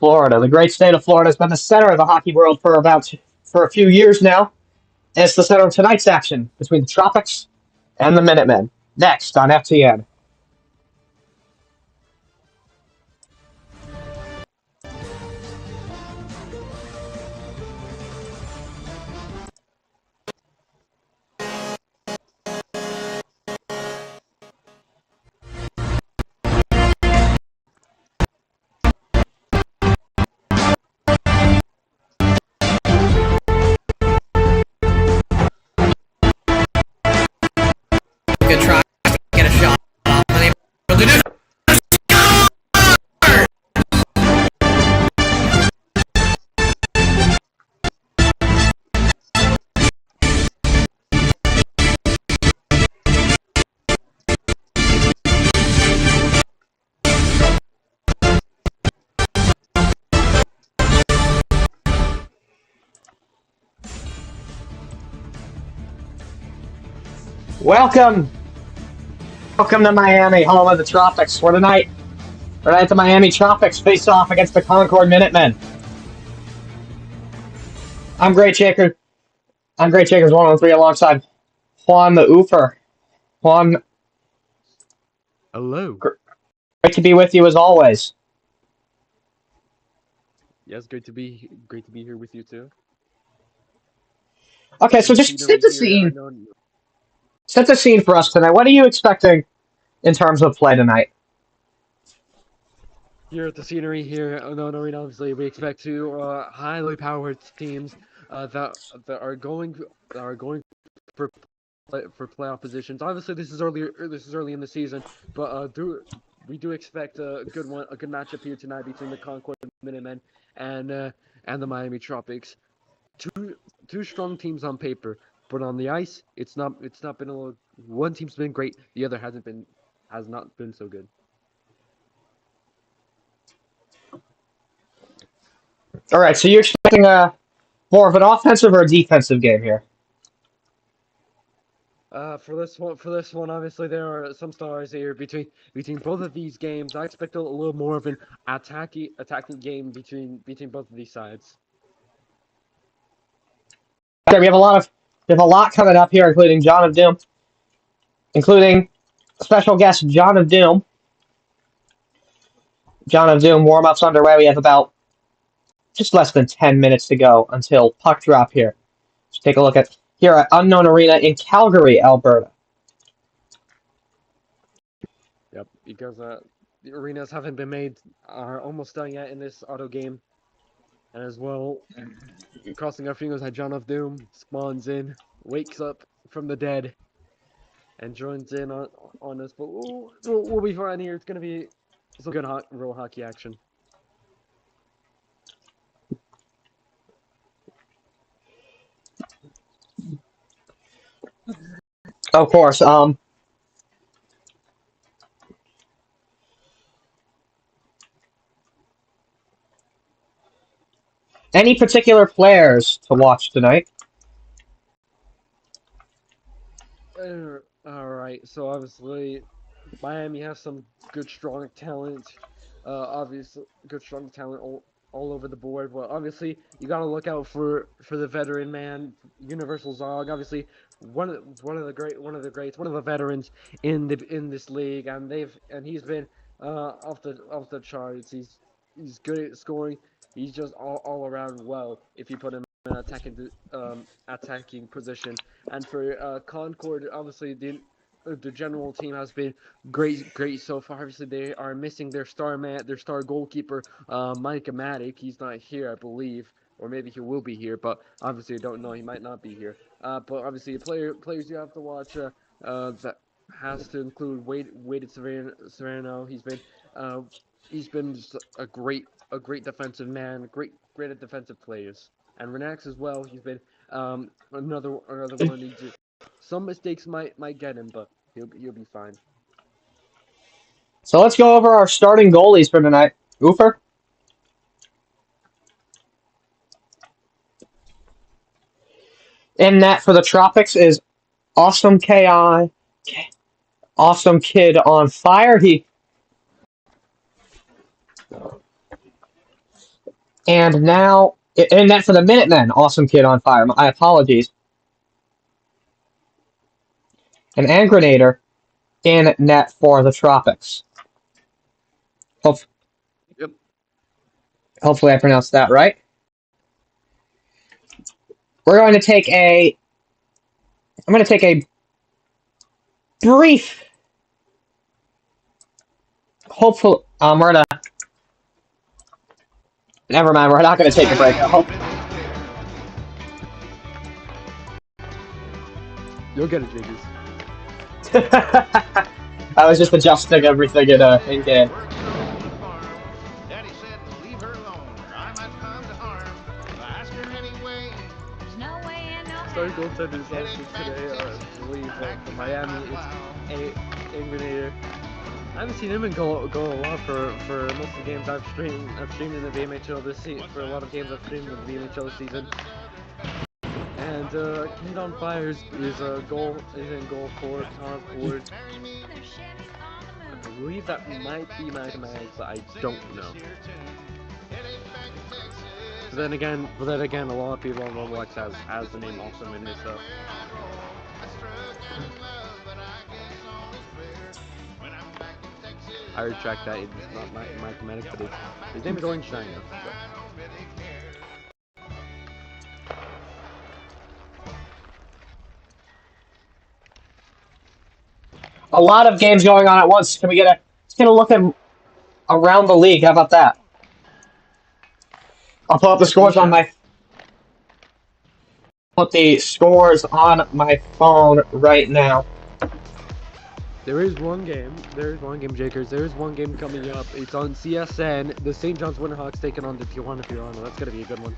Florida. The great state of Florida has been the center of the hockey world for a few years now. And it's the center of tonight's action between the Tropics and the Minutemen. Next on FTN. Good try to get a shot off. Unable to do. Welcome to Miami, home of the Tropics. For tonight, the Miami Tropics face off against the Concord Minutemen. I'm Great Shakers 113 alongside Juan the Oofer. Juan, Hello. great to be with you as always. Yes, great to be here with you too. Okay, so just set the scene. Set the scene for us tonight. What are you expecting in terms of play tonight? Here at the scenery here, Arena, obviously we expect two highly powered teams that are going for playoff positions. Obviously, this is early in the season, but we do expect a good matchup here tonight between the Concord Minutemen and the Miami Tropics. Two strong teams on paper, but on the ice, it's not been one team's been great, the other has not been so good. All right, so you're expecting more of an offensive or a defensive game here? For this one, obviously there are some stars here between both of these games. I expect a little more of an attacking game between both of these sides. Okay, we have a lot coming up here, including John of Doom, including special guest John of Doom. John of Doom warm-ups underway. We have about just less than 10 minutes to go until puck drop here. Let's take a look at here at Unknown Arena in Calgary, Alberta. Yep, because the arenas haven't been made, are almost done yet in this auto game. And as well, crossing our fingers that John of Doom spawns in, wakes up from the dead, and joins in on us. But we'll be fine here. It's going to be some good real hockey action. Of course. Any particular players to watch tonight? All right. So obviously, Miami has some good, strong talent. Obviously, good, strong talent all over the board. Well, obviously, you got to look out for the veteran man, Universal Zog. Obviously, one of the greats, one of the veterans in this league, and he's been off the charts. He's good at scoring. He's just all around well if you put him in an attacking position. And for Concord, obviously the general team has been great so far. Obviously, they are missing their star goalkeeper, Mike Amatic. He's not here, I believe, or maybe he will be here, but obviously I don't know. He might not be here. But obviously, players you have to watch that has to include Wade Serrano. He's been just a great defensive man, great at defensive players. And Renax as well. He's been another one. Some mistakes might get him, but he'll be fine. So let's go over our starting goalies for tonight. Oofer? In net for the Tropics is Awesome KI. Awesome Kid on fire. And now, in net for the Minutemen. Awesome kid on fire. My apologies. An Angrenator in net for the Tropics. Hope, Yep. hopefully I pronounced that right. We're going to take a... I'm going to take a brief... Hopefully... we're going to... Never mind, we're not going to take a break. You'll get it, Jiggies. I was just adjusting everything in game. Daddy said, leave her alone, or I might come to harm. I asked her anyway. There's no way in, no Sorry, how. goaltenders also today. I believe for Miami, it's Angrenator. I haven't seen him go a lot for most of the games I've streamed. I've streamed in the BMHL this season. For a lot of games I've streamed in the BMHL this season. And Kid on Fire is in goal for Concord. I believe that might be Mags, but I don't know. But then again, a lot of people on Roblox has the name Awesome in it, so. I retract that. It's not my Medic, but his name is Orange Shiner. A lot of games going on at once. Can we get a look at around the league? How about that? I'll pull up the scores on my... Put the scores on my phone right now. There is one game, Jakers. There is one game coming up. It's on CSN. The St. John's Winterhawks taking on the Tijuana Fiorano. That's gonna be a good one.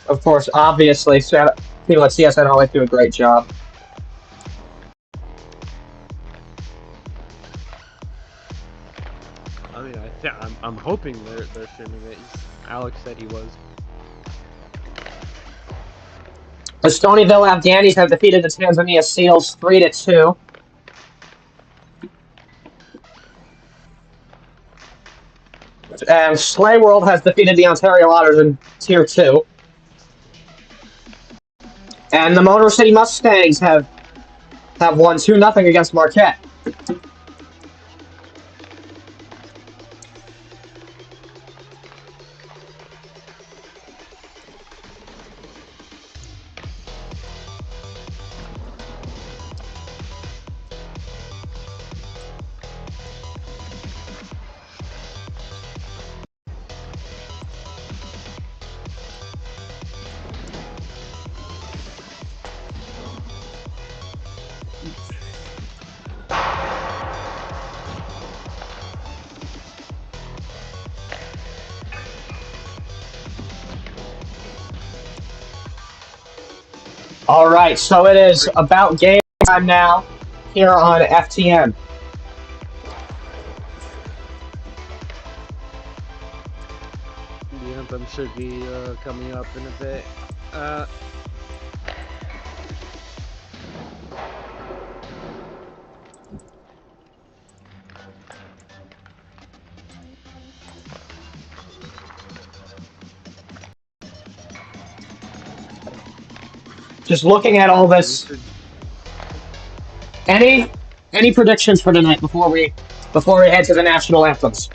Of course, obviously, people at CSN always do a great job. I mean, I'm hoping they're streaming it. Alex said he was. The Stonyville Afghanis have defeated the Tanzania Seals 3-2. And Slay World has defeated the Ontario Otters in Tier 2. And the Motor City Mustangs have won 2-0 against Marquette. All right, so it is about game time now here on FTN. The anthem should be coming up in a bit. Just looking at all this. Any predictions for tonight before we head to the national anthems?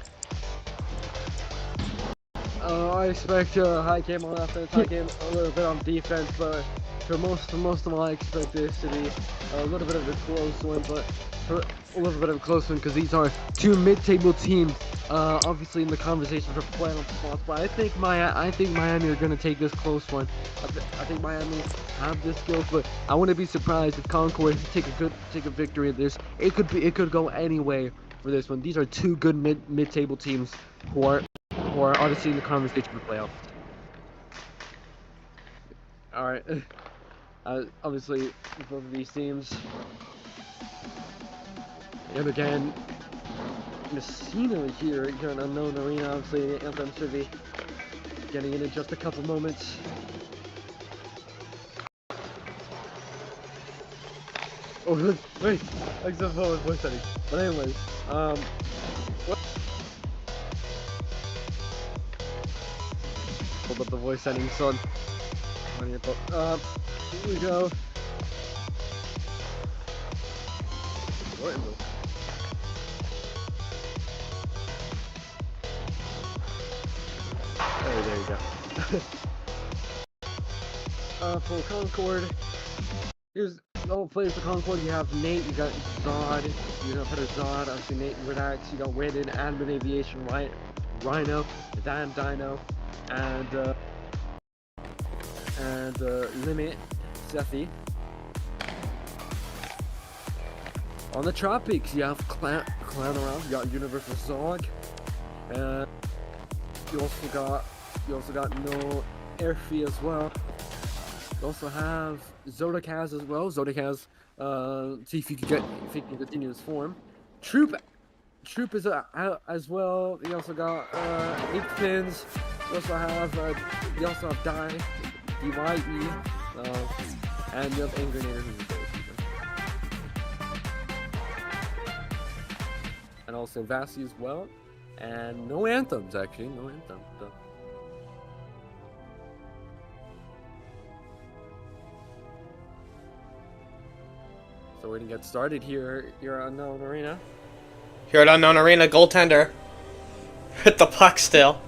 I expect high game on offense, high game a little bit on defense, but for most of them, I expect this to be a little bit of a close one, but for a little bit of a close one because these are two mid-table teams, obviously in the conversation for playoff spots. But I think Miami are gonna take this close one. I think Miami have the skills, but I wouldn't be surprised if Concord take a victory in this. It could go any way for this one. These are two good mid-table teams who are obviously in the conversation for playoff. Alright. Obviously, both of these teams. And again, Messina here in an unknown arena. Obviously, the anthem should be getting in just a couple moments. Oh, wait! Except for voice setting. But anyways, Hold up the voice settings, son. Here we go. Oh, there you go. For Concord, here's all players for Concord. You have Nate, you got Zod, you got Peter Zod, obviously Nate and Redax, you got Witten, Admin Aviation, Rhino, Dan Dino, and Limit, Zephy. On the Tropics, you have Clown around, you got Universal Zog, and you also got No Airfee as well. You also have Zodakaz as well. Zodakaz, see if you can continue his form. Troop is out as well. You also got 8 pins. You also have Die, DYE, and you have Angrenator who's a goalkeeper. And also Vasi as well. And no anthems, actually. No anthems. So we're gonna get started here at Unknown Arena. Here at Unknown Arena, goaltender with the puck still.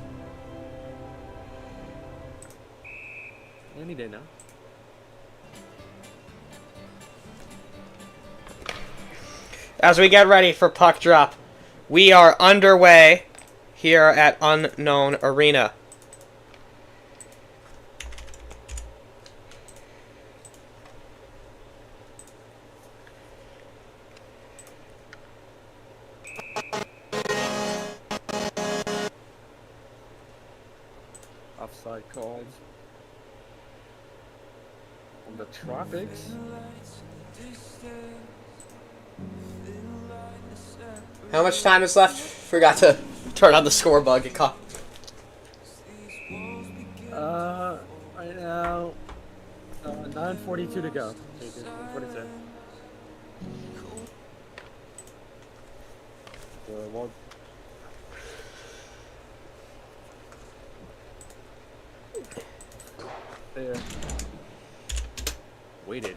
Any day now. As we get ready for puck drop, we are underway here at Unknown Arena. Offside calls on the Tropics. How much time is left? Forgot to turn on the score bug. It caught. Right now, 9:42 to go. 42. Well, there. Waited,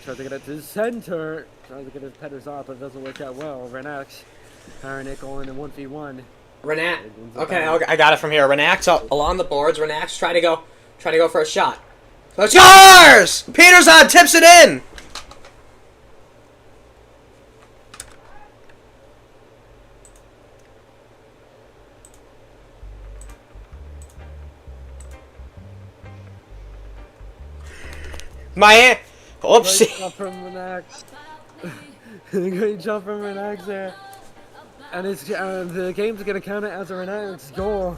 tries to get it to the center. Tries to get his petters off, but it doesn't work out well. Renax, Haranick all in a 1v1. Renax. Okay, I got it from here. Renax up along the boards. Renax try to go for a shot. Scores! Peterson tips it in. Oopsie. Great jump from Renax. Great jump from Renax there. And the game's going to count it as a Renax goal.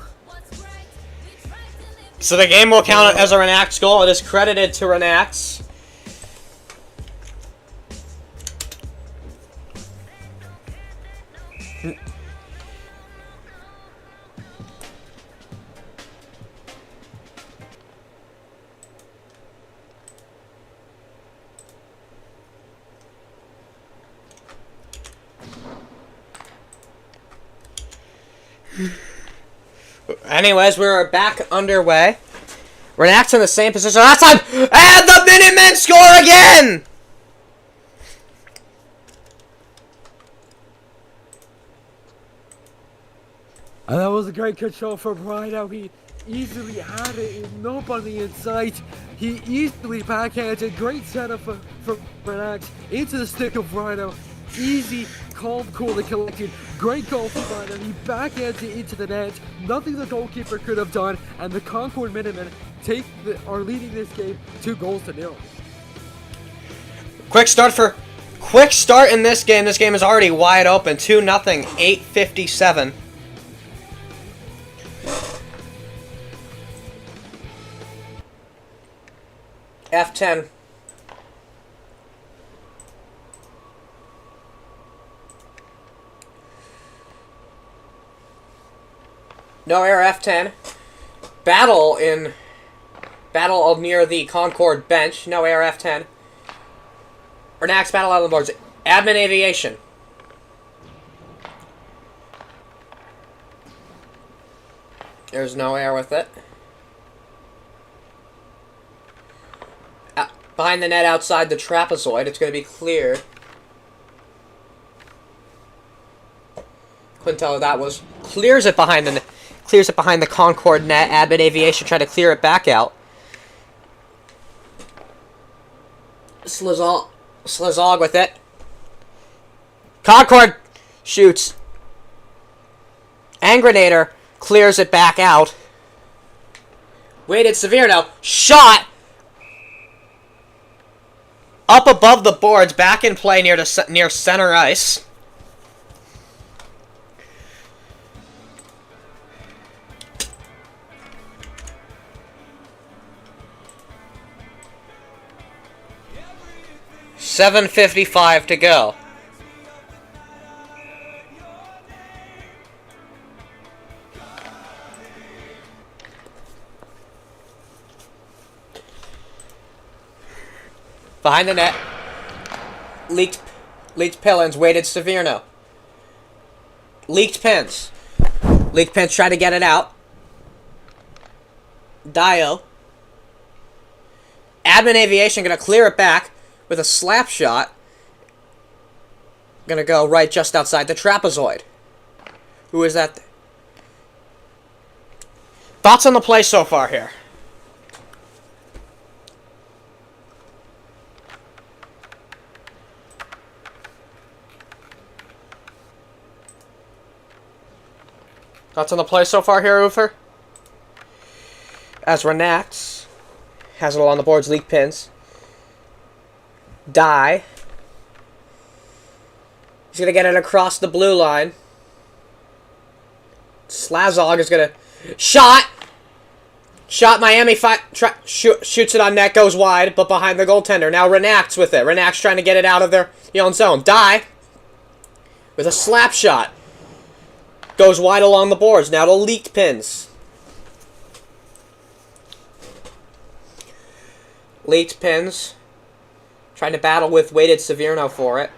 So the game will count it as a Renax goal. It is credited to Renax. Anyways, we're back underway. Renax in the same position last time, and the Minutemen score again! And that was a great control from Rhino. He easily had it with nobody in sight. He easily backhanded. Great setup from Renax into the stick of Rhino. Easy, calm, cool, and collected. Great goal from Rhino. He backhands it into the net. Nothing the goalkeeper could have done. And the Concord Minutemen are leading this game 2-0. Quick start in this game. This game is already wide open. 2-0, 8:57. F10. No air F10. Battle near the Concord bench. No air F10. Renax battle out on the boards. Admin aviation. There's no air with it. Behind the net outside the trapezoid, it's going to be cleared. Couldn't tell who that was. Clears it behind the Concord net. Admin Aviation trying to clear it back out. Slazog with it. Concord shoots. Angrenator clears it back out. Waited Severino. Shot! Up above the boards, back in play near center ice. $7:55 to go. Behind the net. Leaked Pillins. Waited Severino. Leaked Pins. Leaked Pins try to get it out. Dio. Admin Aviation going to clear it back with a slap shot. Going to go right just outside the trapezoid. Who is that? Thoughts on the play so far here? Thoughts on the play so far here, Uther? As Renax has it all on the boards, Leak Pins. Die. He's going to get it across the blue line. Slazog is going to... Shot! Shot Miami, shoots it on net, goes wide, but behind the goaltender. Now Renax with it. Renax trying to get it out of their own zone. Die. With a slap shot. Goes wide along the boards. Now to Leaked Pins. Leaked Pins. Trying to battle with Waited Severino for it.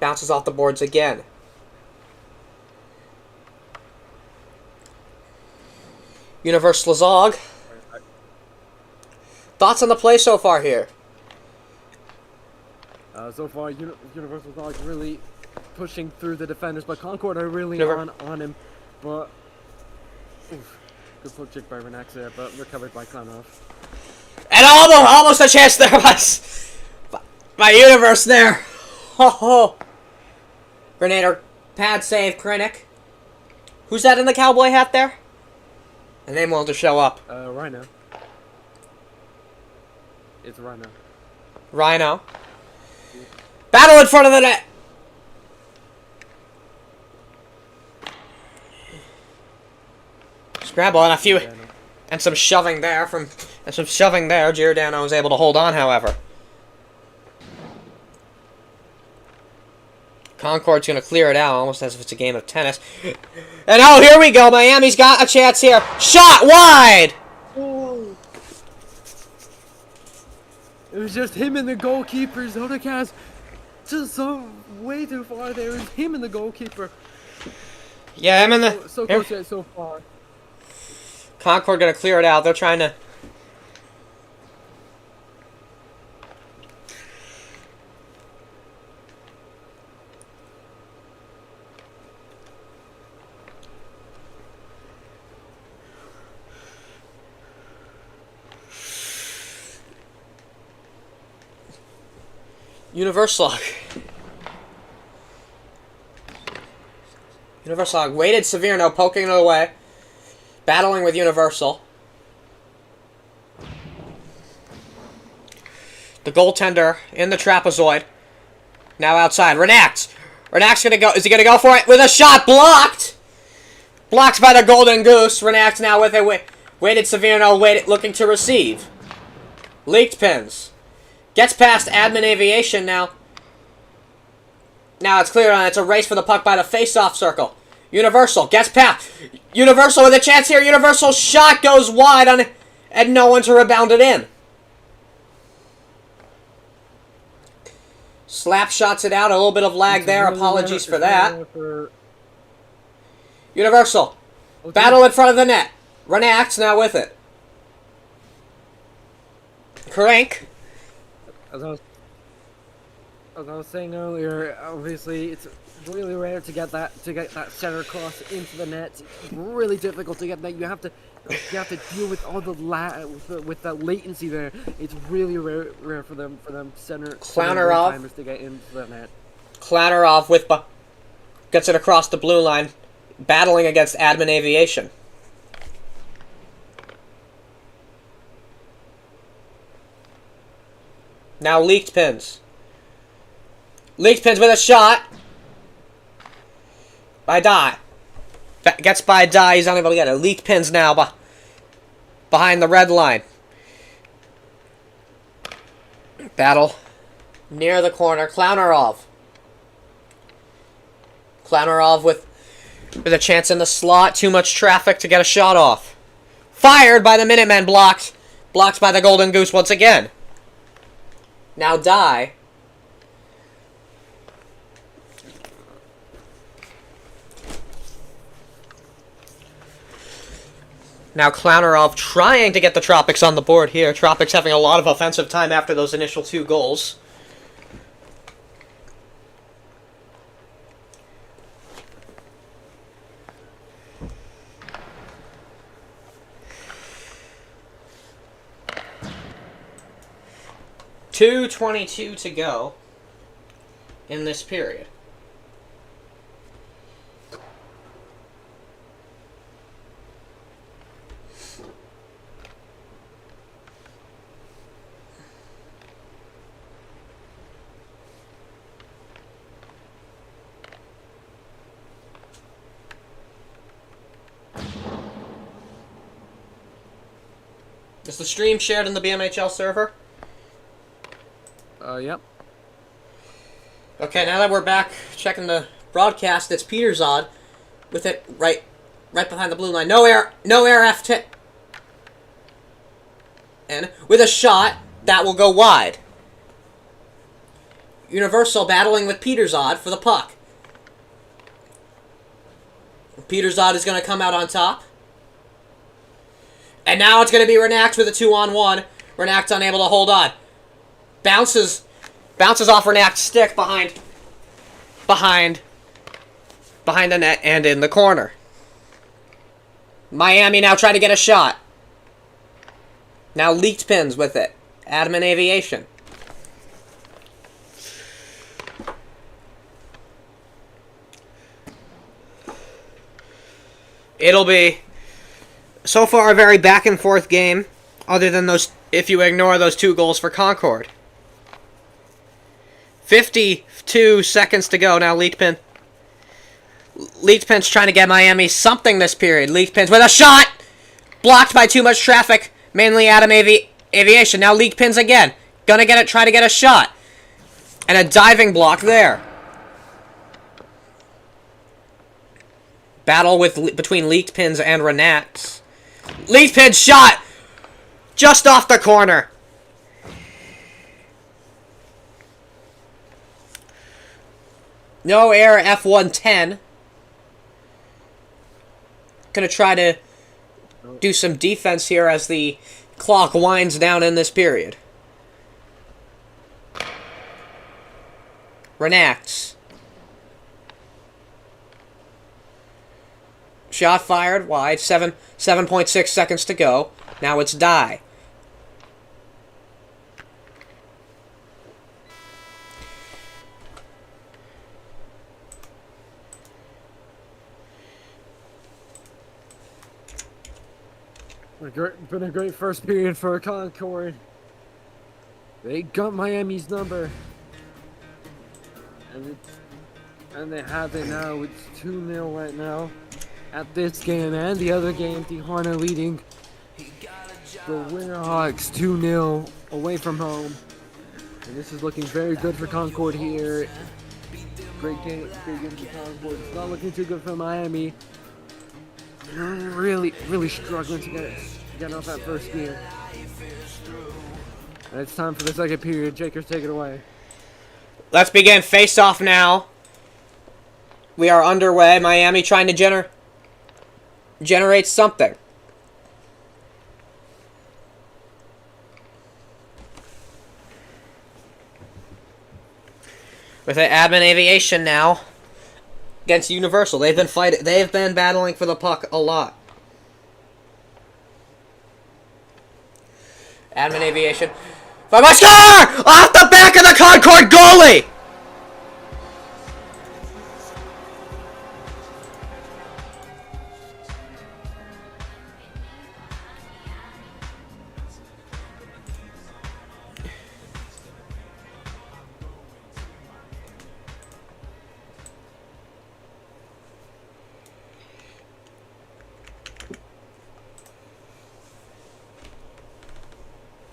Bounces off the boards again. Universal Zog. Thoughts on the play so far here? So far, Universal Zog really pushing through the defenders, but Concord are really on him. But good foot check by Renax there, but recovered by Klemov. And almost a chance there by Universe there. Ho ho. Grenadier pad save Krennic. Who's that in the cowboy hat there? The name won't show up. Rhino. It's Rhino. Rhino. Battle in front of the net. Scrabble and a few and some shoving there Giordano was able to hold on, however. Concord's going to clear it out, almost as if it's a game of tennis. And oh, here we go. Miami's got a chance here. Shot wide! Oh. It was just him and the goalkeeper. Zodakaz just so way too far there. It was him and the goalkeeper. Yeah, him and the... So close yet so far. Concord going to clear it out. They're trying to... Universal. Waited Severino, poking it away. Battling with Universal. The goaltender in the trapezoid. Now outside. Renax gonna go. Is he gonna go for it? With a shot blocked! Blocked by the Golden Goose. Renax now with it. Waited Severino, looking to receive. Leaked Pins. Gets past Admin Aviation now. Now it's clear on. It's a race for the puck by the face-off circle. Universal gets past. Universal with a chance here. Universal shot goes wide on it, and no one to rebound it in. Slap shots it out. A little bit of lag there. Apologies for that. Universal Battle in front of the net. Renacts now with it. Crank. As I was saying earlier, obviously it's really rare to get that center cross into the net. It's really difficult to get that. You have to deal with all the with the latency there. It's really rare for them Clownarov timers to get into the net. Clownarov with gets it across the blue line, battling against Admin Aviation. Now leaked pins. Leaked pins with a shot. By Die. Gets by Die. He's unable to get it. Leaked pins now behind the red line. Battle near the corner. Clownarov. Clownarov with a chance in the slot. Too much traffic to get a shot off. Fired by the Minutemen. Blocked. Blocked by the Golden Goose once again. Now Die. Now Clownarov trying to get the Tropics on the board here. Tropics having a lot of offensive time after those initial 2 goals. .222 to go in this period. Is the stream shared in the BMHL server? Yep. Okay, now that we're back checking the broadcast, it's Peterzod with it right behind the blue line. No air FTN. And with a shot that will go wide. Universal battling with Peterzod for the puck. Peterzod is going to come out on top. And now it's going to be Renact with a 2-on-1. Renact's unable to hold on. Bounces off Renact's stick behind the net and in the corner. Miami now trying to get a shot. Now leaked pins with it. Admin Aviation. It'll be, so far, a very back-and-forth game, other than those, if you ignore those 2 goals for Concord. 52 seconds to go. Now leaked pin. Leaked pin's trying to get Miami something this period. Leaked pins with a shot! Blocked by too much traffic. Mainly Adam Aviation. Now leaked pins again. Gonna get it, try to get a shot. And a diving block there. Battle between leaked pins and Renats. Leaked pin shot! Just off the corner. No air F110. Gonna try to do some defense here as the clock winds down in this period. Renacts. Shot fired wide. 7.6 seconds to go. Now it's Die. Been a great first period for Concord. They got Miami's number. And they have it now. It's 2-0 right now. At this game and the other game, Tijuana leading the Winterhawks 2-0 away from home. And this is looking very good for Concord here. Great game for Concord. It's not looking too good for Miami. Really struggling to get off that first gear. And it's time for the second period. Jakers, take it away. Let's begin face-off now. We are underway. Miami trying to generate something. With the Admin Aviation now against Universal. They've been battling for the puck a lot. Admin Aviation. By my score! Off the back of the Concord goalie!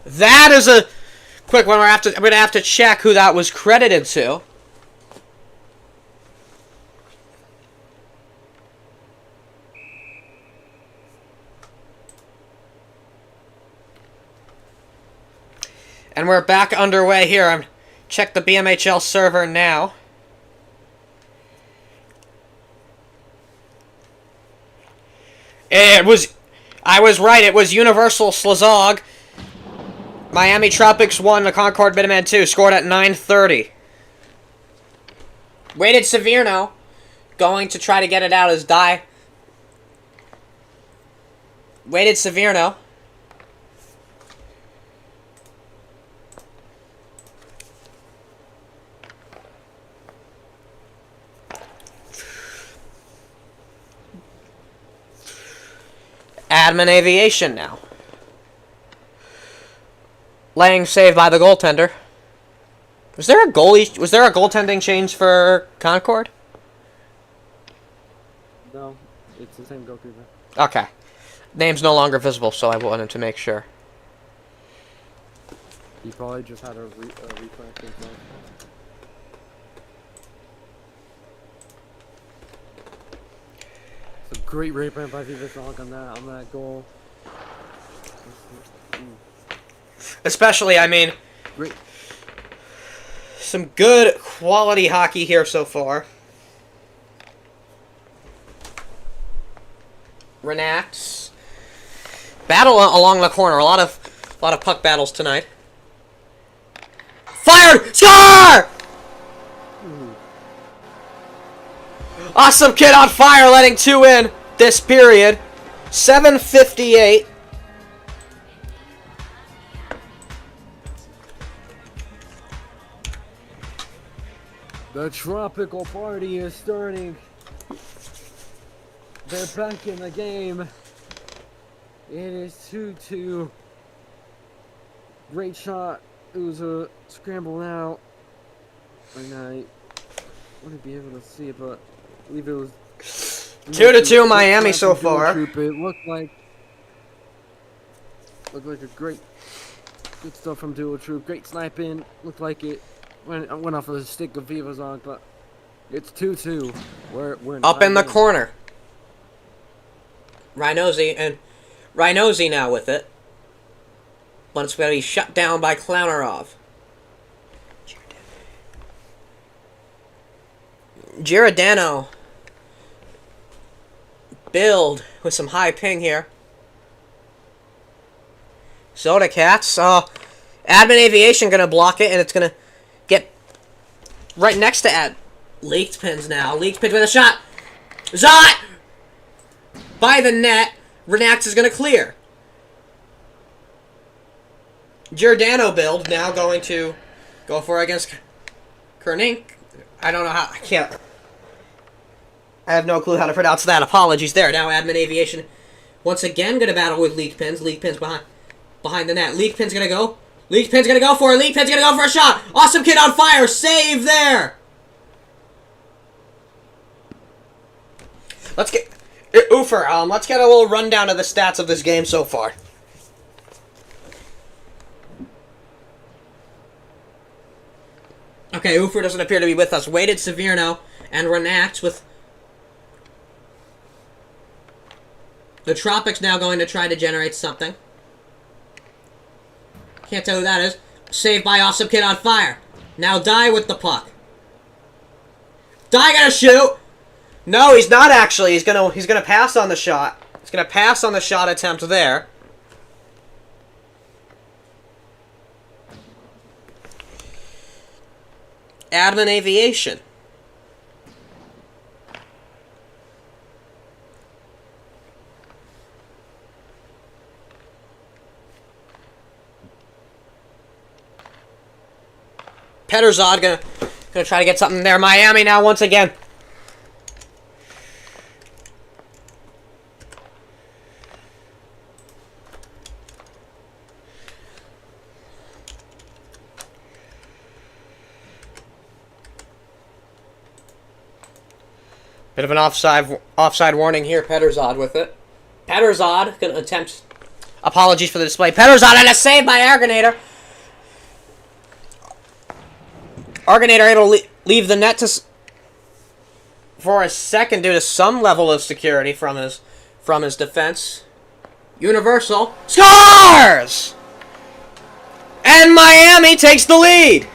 That is a quick one. I'm gonna have to check who that was credited to. And we're back underway here. I'm check the BMHL server now. I was right. It was Universal Slazog. Miami Tropics won, the Concord Minutemen 2, scored at 9:30. Weighted Severno, going to try to get it out as Die. Weighted Severno. Admin Aviation now. Lang saved by the goaltender. Was there a goaltending change for Concord? No, it's the same goalkeeper. Okay. Name's no longer visible, so I wanted to make sure. He probably just had a reflex or something. It's a great rebound by Vivasog on that goal. Especially, I mean, Great. some good quality hockey here so far. Renax. Battle along the corner. A lot of puck battles tonight. Fired! Score! Awesome Kid on fire, letting 2 in this period. 7:58. The tropical party is starting. They're back in the game. It is 2-2. Great shot. It was a scramble out. And I wouldn't be able to see it, but I believe it was 2-2 Miami so far. It looked like a great good stuff from Dual Troop. Great sniping. Looked like it went off of the stick of Vivazon, but it's 2-2. We're Up in the corner. Rhinozy now with it. But it's going to be shut down by Clownerov. Giordano. Build with some high ping here. Soda Cats. Admin Aviation going to block it, and it's going to get right next to Leaked Pins now. Leaked Pins with a shot. Zot! By the net. Renax is going to clear. Giordano build now going to go for it against Kernink. I don't know how. I have no clue how to pronounce that. Apologies there. Now Admin Aviation once again going to battle with Leaked Pins. Leaked Pins behind the net. Leaked Pin's going to go. Leaked Pin's going to go for it. Leaked Pin's going to go for a shot. Awesome Kid on fire. Save there. Let's get... Oofer, let's get a little rundown of the stats of this game so far. Okay, Oofer doesn't appear to be with us. Weighted Severno and Renax with... The Tropics now going to try to generate something. Can't tell who that is. Saved by Awesome Kid on fire. Now Die with the puck. Die gonna shoot! No, he's not actually. He's gonna pass on the shot. He's going to pass on the shot attempt there. Admin Aviation. Petterzod gonna try to get something there. Miami now once again. Bit of an offside warning here. Petterzod with it. Petterzod gonna attempt. Apologies for the display. Petterzod and a save by Argonator. Argonator able to leave the net for a second due to some level of security from his defense. Universal scores, and Miami takes the lead.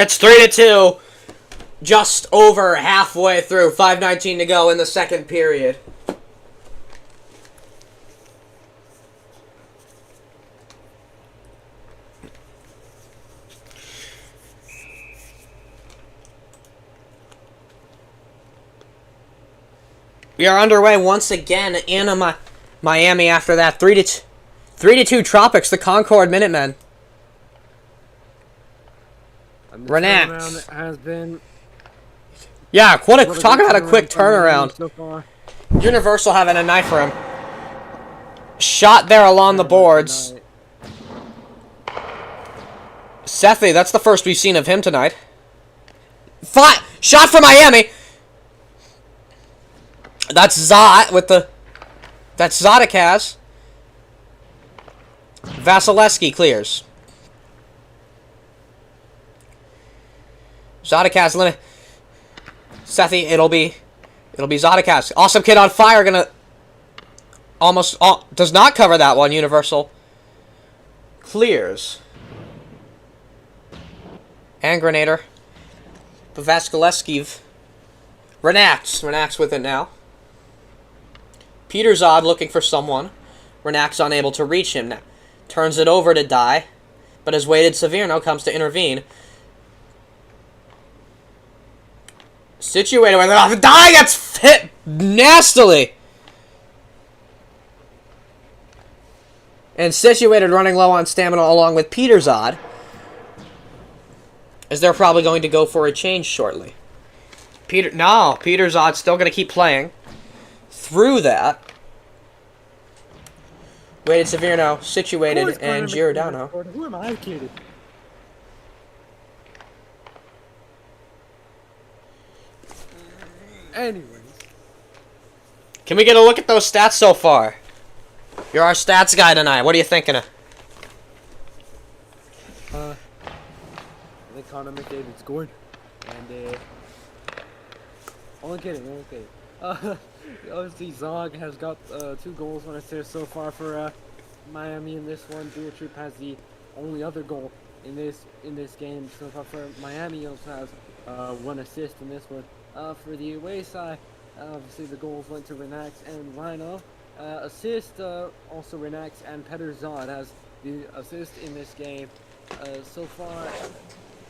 It's 3-2, just over halfway through, 5:19 to go in the second period. We are underway once again in Miami after that 3-2 Tropics, the Concord Minutemen. Renax has been... Yeah, talk about a quick turnaround. So far. Universal having a night for him. Shot there along the boards. Sethi, that's the first we've seen of him tonight. Shot for Miami. That's Zot with the... That's Zodikaz. Vasilevsky clears. Zodikaz limit. Sethi, it'll be Zodikaz. Awesome Kid on Fire gonna does not cover that one. Universal clears. And Grenader. Vasilevsky. Renax with it now. Petterzod looking for someone. Renax unable to reach him now. Turns it over to Die, but has waited Severino comes to intervene. Situated with it off. Die gets hit nastily. And Situated running low on stamina along with Petterzod, as they're probably going to go for a change shortly. Petterzod's still going to keep playing through that. Waited Severino, Situated, and Giordano. Who am I kidding? Anyways. Can we get a look at those stats so far? You're our stats guy tonight. What are you thinking of? I think Connor McDavid scored. And, only kidding. Obviously, Zog has got 2 goals, 1 assist so far for Miami in this one. Dual Troop has the only other goal in this game so far for Miami. Also has 1 assist in this one. For the away side, obviously the goals went to Renax and Rhino. Assist, also Renax and Petterzod has the assist in this game. So far,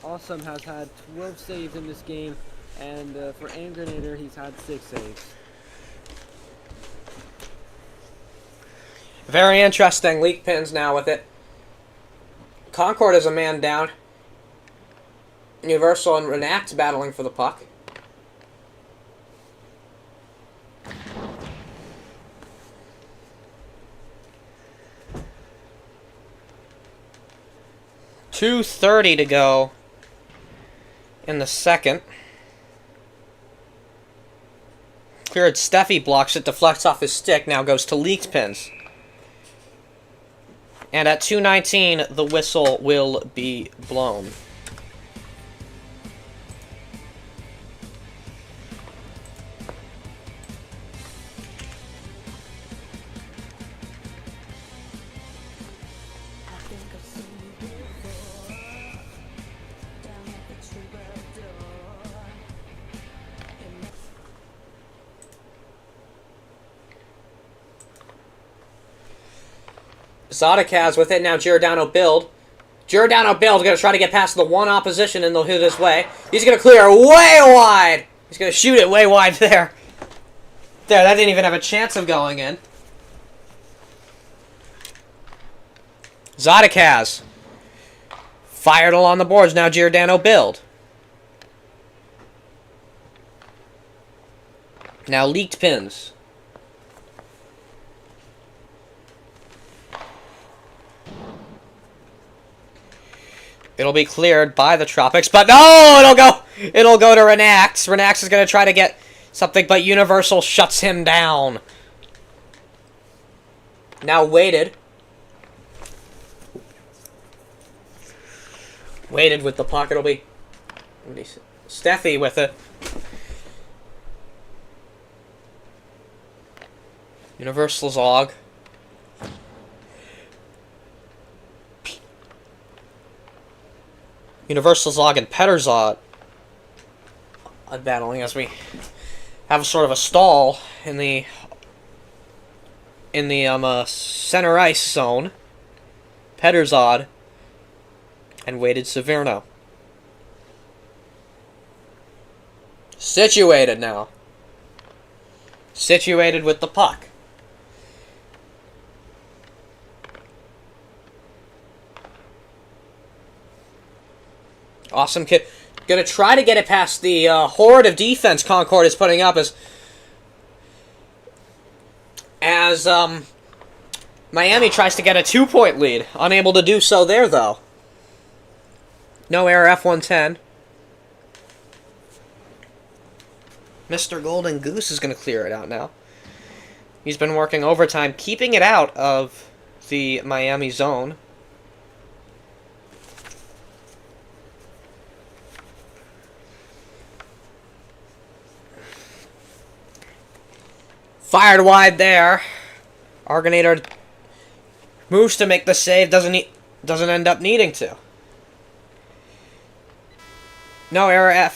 Awesome has had 12 saves in this game, and for Angrenator, he's had 6 saves. Very interesting. Leak pins now with it. Concord is a man down. Universal and Renax battling for the puck. .230 to go in the second. Cleared. Steffi blocks it, deflects off his stick, now goes to leaked pins. And at 2:19, the whistle will be blown. Zodikaz with it. Now Giordano build. Giordano build going to try to get past the one opposition, and they'll hit his way. He's going to clear way wide. He's going to shoot it way wide there. There, that didn't even have a chance of going in. Zodikaz. Fired along the boards. Now Giordano build. Now leaked pins. It'll be cleared by the Tropics, but no! It'll go to Renax. Renax is going to try to get something, but Universal shuts him down. Now Weighted. Weighted with the puck. It'll be Steffi with it. Universal Zog. Universal Zog and Petterzod battling as we have sort of a stall in the center ice zone. Petterzod and Weighted Severno. Situated now. Situated with the puck. Awesome kid. Gonna try to get it past the horde of defense Concord is putting up as Miami tries to get a 2-point lead. Unable to do so there, though. No error, F110. Mr. Golden Goose is going to clear it out now. He's been working overtime, keeping it out of the Miami zone. Fired wide there. Argonator moves to make the save. Doesn't end up needing to. No error.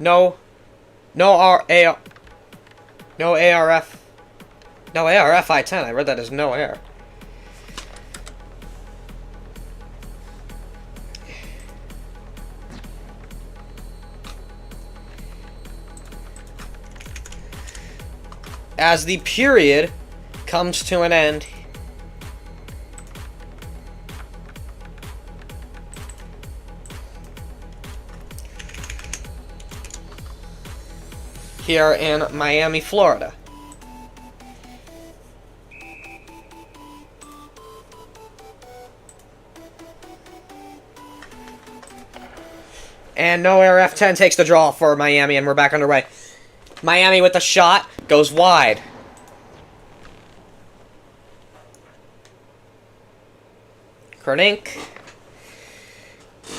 No ARF. No ARF I-10. I read that as no error. As the period comes to an end, here in Miami, Florida. And no error, F10 takes the draw for Miami, and we're back underway. Miami with the shot, goes wide. Kernink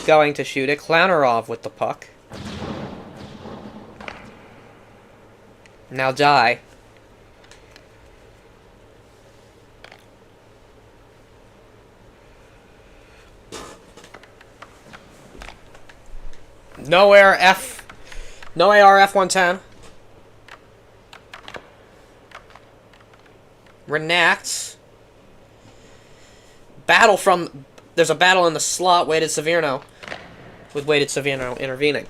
going to shoot it. Klanarov with the puck. Now die. No AR F110. Renact. There's a battle in the slot. Weighted Severno. With Weighted Severno intervening.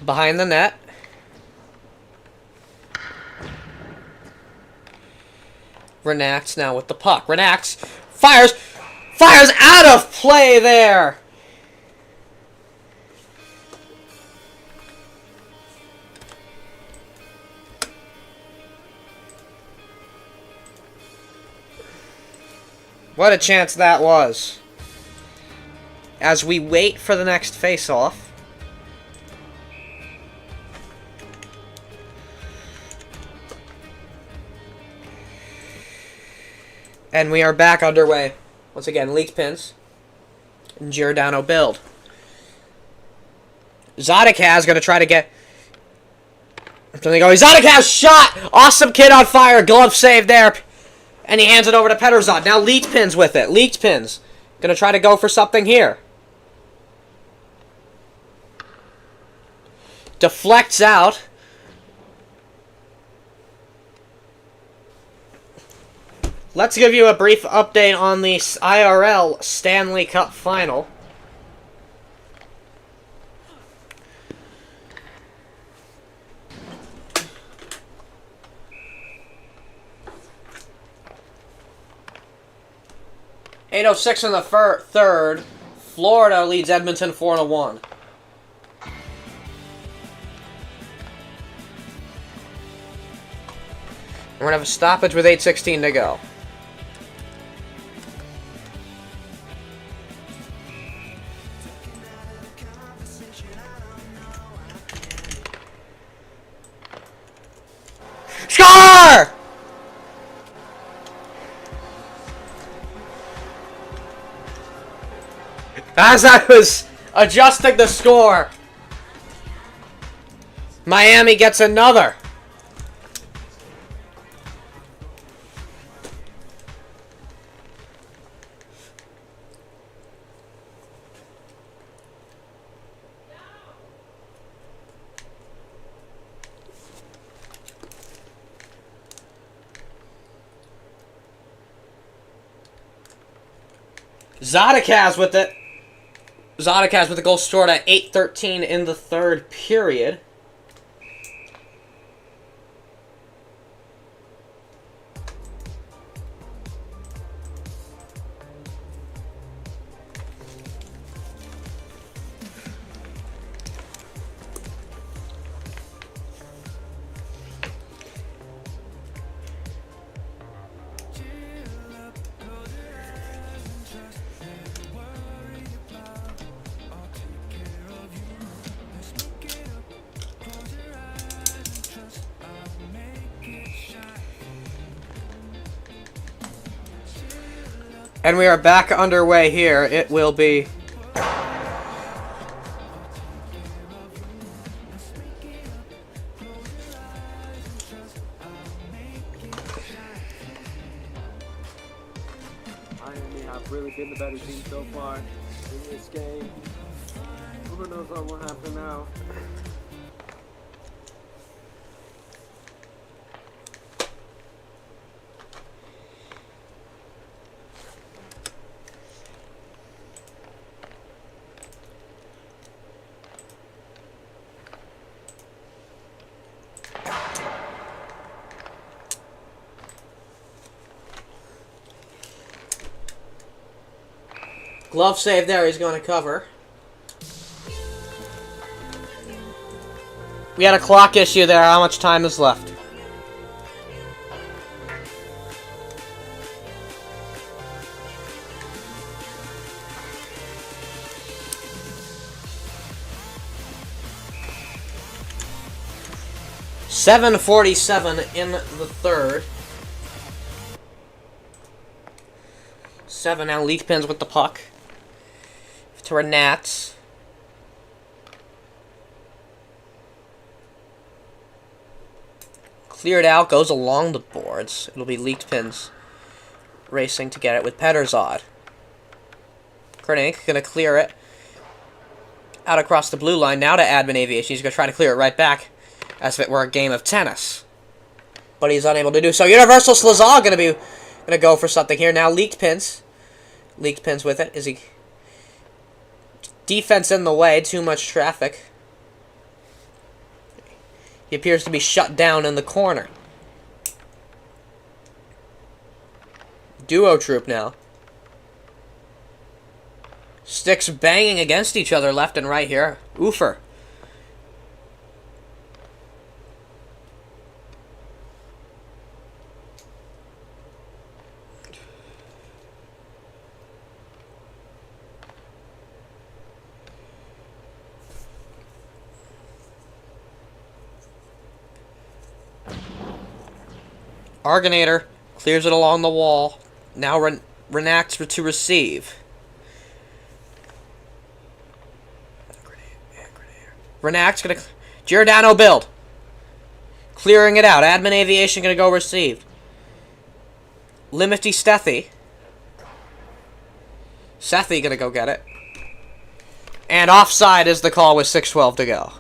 Behind the net. Renax now with the puck. Renax fires out of play there. What a chance that was. As we wait for the next face-off. And we are back underway. Once again, leaked pins. And Giordano build. Zodikaz going to try to get... Zodikaz shot! Awesome kid on fire. Glove save there. And he hands it over to Petterzod. Now leaked pins with it. Leaked pins. Going to try to go for something here. Deflects out. Let's give you a brief update on the IRL Stanley Cup Final. .806 in the third. Florida leads Edmonton 4-1. We're going to have a stoppage with 8:16 to go. Score! As I was adjusting the score, Miami gets another. Zadokaz with it. Zadokaz with the goal scored at 8:13 in the third period. And we are back underway here. It will be... Miami have really been the better team so far in this game. Who knows what will happen now? Glove save there, he's going to cover. We had a clock issue there. How much time is left? .747 in the third. 7 now. Leak pins with the puck. To Renats. Cleared out, goes along the boards. It'll be Leaked Pins racing to get it with Pettersod. Krenink gonna clear it out across the blue line now to Admin Aviation. He's gonna try to clear it right back as if it were a game of tennis, but he's unable to do so. Universal Slazal gonna go for something here now. Leaked Pins with it. Is he? Defense in the way, too much traffic. He appears to be shut down in the corner. Duo troop now. Sticks banging against each other left and right here. Oofer. Argonator clears it along the wall. Now Renacts to receive. Renacts gonna... Giordano build. Clearing it out. Admin Aviation gonna go receive. Limity Stethy. Sethy gonna go get it. And offside is the call with 6:12 to go.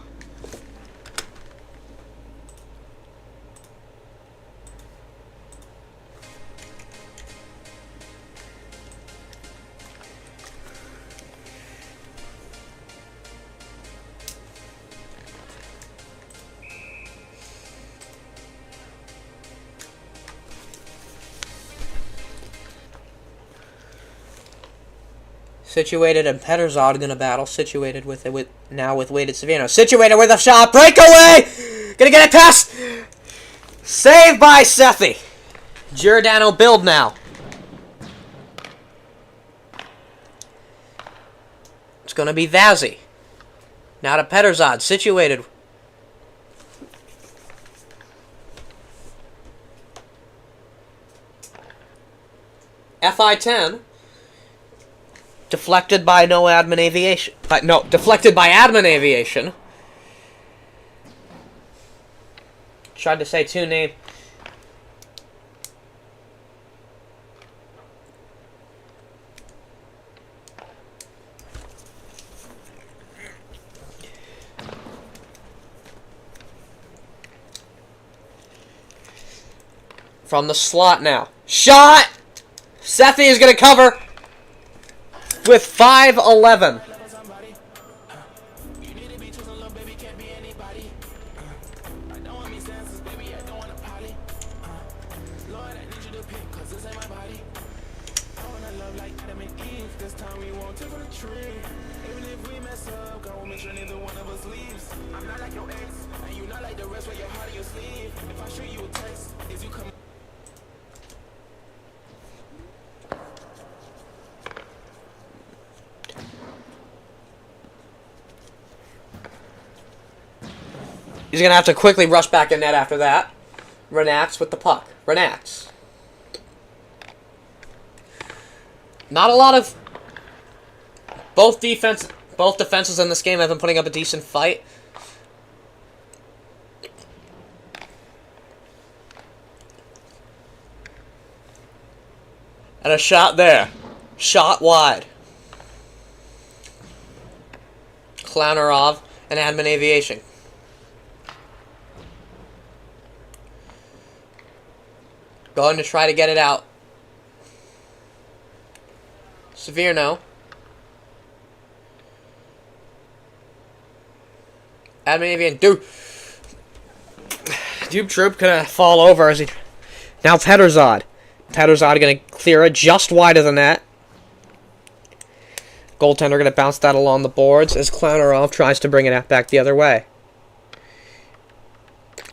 Situated and Petterzod gonna battle. Situated with now with Wade and Severino. Situated with a shot. Breakaway! Gonna get it past! Saved by Sethi. Giordano build now. It's gonna be Vazzy. Now to Petterzod. Situated. FI-10. Deflected by no admin aviation. Deflected by admin aviation. Tried to say two name. From the slot now. Shot! Sethi is going to cover with 5-11. He's going to have to quickly rush back in net after that. Renax with the puck. Renax. Not a lot of... Both defenses in this game have been putting up a decent fight. And a shot there. Shot wide. Clownerov and Admin Aviation. Going to try to get it out. Severino. Admin Aviation. Dupe Troop gonna fall over as he... Now Petterzod. Petterzod gonna clear it just wide of the net. Goaltender gonna bounce that along the boards as Clownerov tries to bring it back the other way.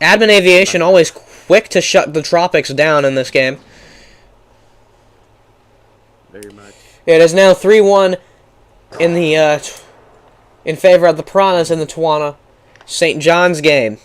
Admin Aviation always quick to shut the Tropics down in this game. Very much. It is now 3-1 in the in favor of the Piranhas in the Tawana St. John's game.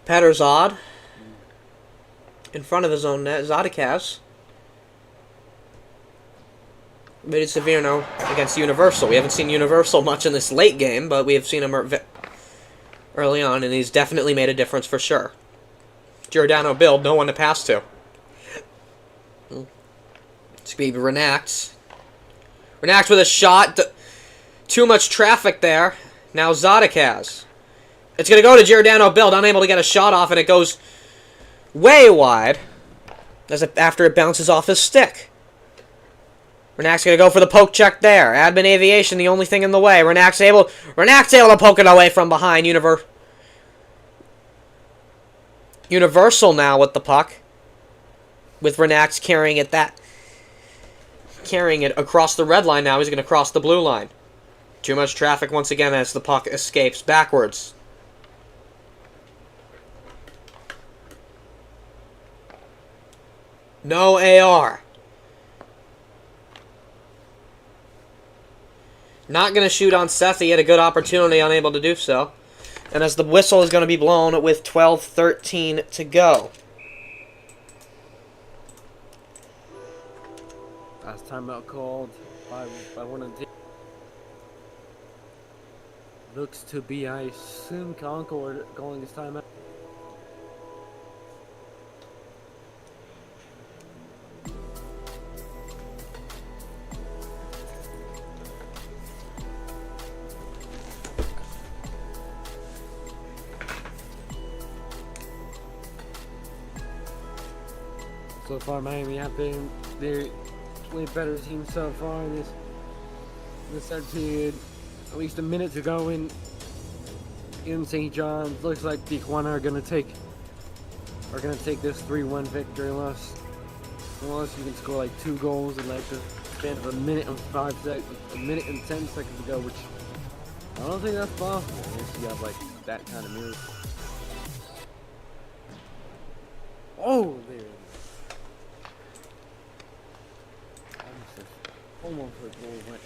Petterzod in front of his own net. Zodikaz. Made Severino against Universal. We haven't seen Universal much in this late game, but we have seen him early on, and he's definitely made a difference for sure. Giordano build, no one to pass to. It's going to be Renax. Renax with a shot. Too much traffic there. Now Zodikaz. It's going to go to Giordano build, unable to get a shot off, and it goes way wide after it bounces off his stick. Renak's going to go for the poke check there. Admin Aviation, the only thing in the way. Renak's able to poke it away from behind. Universal now with the puck. With Renax carrying it across the red line now. He's going to cross the blue line. Too much traffic once again as the puck escapes backwards. No AR. Not going to shoot on Seth. He had a good opportunity, unable to do so. And as the whistle is going to be blown with 12:13 to go. Last timeout called by one of the... Looks to be, I assume, Concord calling his timeout. So far, Miami have been the way better team so far in this third period. At least a minute to go in St. John's. Looks like Tijuana are gonna take this 3-1 victory unless you can score like 2 goals in like the span of a minute and 10 seconds ago, which I don't think that's possible unless you have like that kind of move. Oh, there it is. Almost a goal went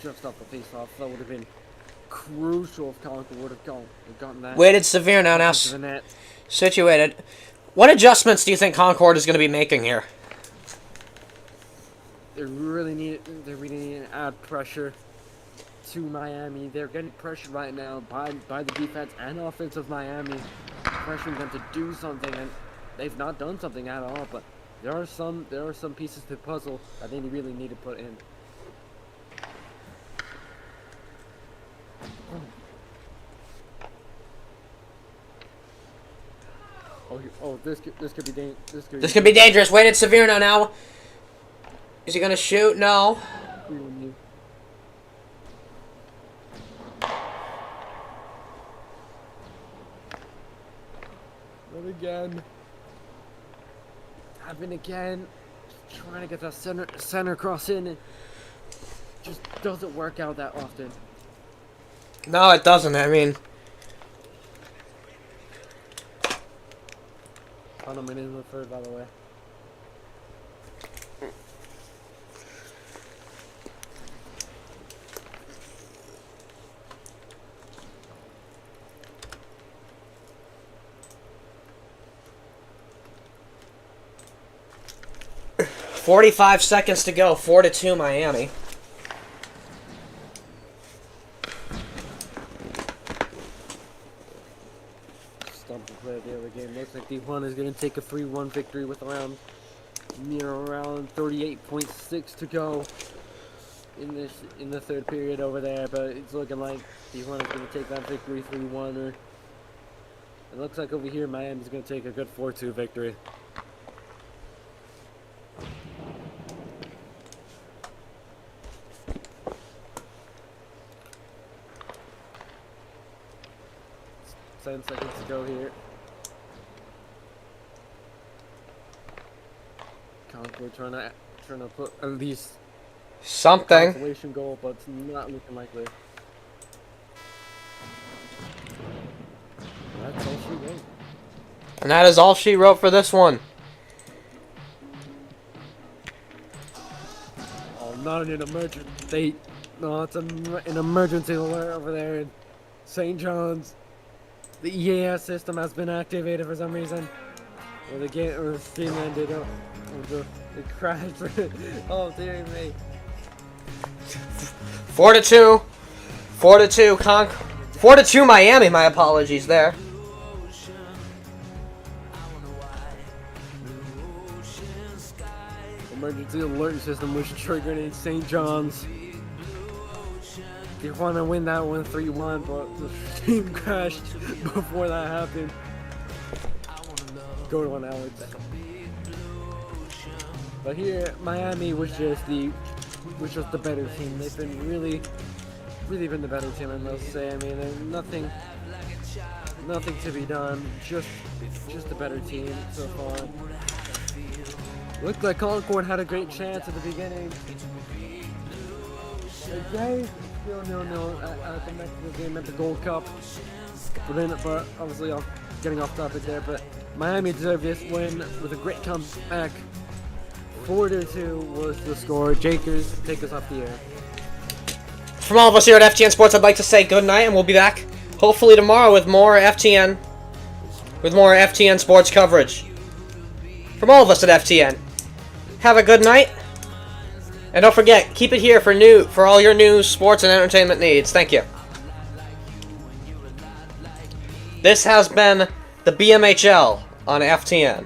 just off the face-off. That would have been crucial if Concord would have gotten that. Weighted severe now to the net. situated. What adjustments do you think Concord is going to be making here? They really need to add pressure to Miami. They're getting pressured right now by the defense and offense of Miami, pressuring them to do something, and they've not done something at all. But there are some pieces to the puzzle that they really need to put in. This could be dangerous. Weighted severe now. Is he going to shoot? No. Not again. Happened again. Just trying to get that center cross in. It just doesn't work out that often. No, it doesn't. I mean, On a minute in the third, by the way. .45 seconds to go. 4-2 Miami. Stumped play of the other game. Looks like Tijuana is going to take a 3-1 victory with around 38.6 to go in the third period over there. But it's looking like Tijuana is going to take that victory 3-1. Or it looks like over here Miami's going to take a good 4-2 victory. 10 seconds to go here. Concord trying to put at least Something. consolation goal, but it's not looking likely. That's all she wrote. And that is all she wrote for this one. Oh, not an emergency. No, it's an emergency alert over there in St. John's. The EAS system has been activated for some reason. Or the stream ended up. It crashed. Oh, dear me. 4-2. 4-2 4-2 Miami. My apologies there. Emergency alert system was triggered in St. John's. You want to win that one 3-1, but the stream crashed before that happened. Go to an Alex. But here, Miami was just the better team. They've been really been the better team, I must say. I mean, there's nothing to be done. Just a better team so far. Looked like Concord had a great chance at the beginning. Again, still 0-0 at the Mexico game at the Gold Cup. But obviously, I'm getting off topic there. But Miami deserved this win with a great comeback. 4-2 was the score. Jakers, take us off the air. From all of us here at FTN Sports, I'd like to say good night, and we'll be back hopefully tomorrow with more FTN Sports coverage. From all of us at FTN, have a good night, and don't forget, keep it here for all your news, sports, and entertainment needs. Thank you. This has been the BMHL on FTN.